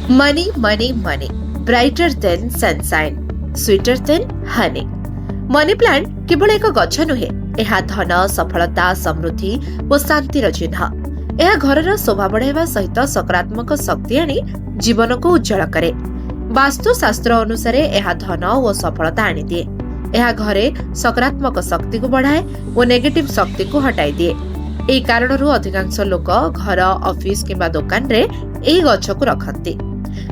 Money, money, money. Brighter than sunshine. Sweeter than honey. Money plant केवल एक गछ नुहे, यह धन सफलता समृद्धि और शांतिर चिन्ह। यह घरर शोभा बढ़ाइबा सहित सकारात्मक शक्ति आनी जीवन को उज्जवल करे। वास्तुशास्त्र अनुसार यह धन और सफलता आनी दिए। यह घरे सकारात्मक शक्ति को बढ़ाए और नेगेटिव शक्ति को हटाई दिए। एही कारणरू अधिकांश लोक घर ऑफिस किंबा दुकान रे एही गछ को रखती।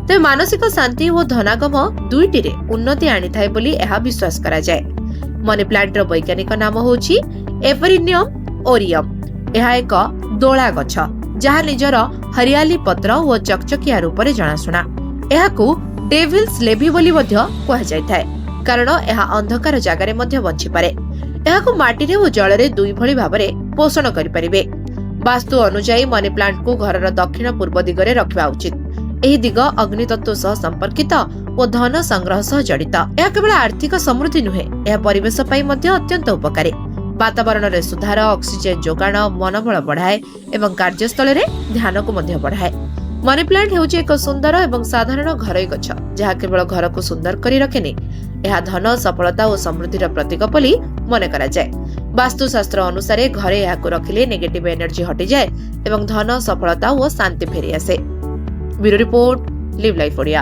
तेज मानसिक शांति और धनागम दुईटी रे उन्नति आनी थाए बोली यह विश्वास करा जाए। मनी प्लांट रो वैज्ञानिक नाम होची एफेरिनियम ओरियम। यह एक दोला गछ जहा निजर हरियाली पत्र और चकचकिया रूप रे जनाशुना। यहाकू डेविल्स लेवी बोली मध्य कहा जाय थाए, कारण यह अंधकार जगार मध्य बंची पारे। यहाकू माटी रे और जल रे दुई भली भाबरे पोषण करि परिबे। वास्तु अनुसार मनी प्लांट को घरर दक्षिण पूर्व दिगरे रखिबा उचित। एही दिग अग्नितत्व सह संपर्कित और धन संग्रह सह जड़ित। यह केवल आर्थिक समृद्धि नुहे, यह परिवेश पई मध्य अत्यंत उपकारी। वातावरण रे सुधार, ऑक्सीजन जोगाण, मनोबल बढ़ाए एवं कार्यस्थल रे ध्यान को मध्य बढ़ाए। मनी प्लांट हेउची एक सुंदर एवं साधारण घरोई गछ जहा केवल घर को सुंदर करी रखेनी, यह धन सफलता और समृद्धिर प्रतीक बोली मन करा जाए। वास्तुशास्त्र अनुसार घरे याको रखिले नेगेटिव एनर्जी हटि जाए एवं धन सफलता और शांति फेरी आसे। Bureau report, live life Odia.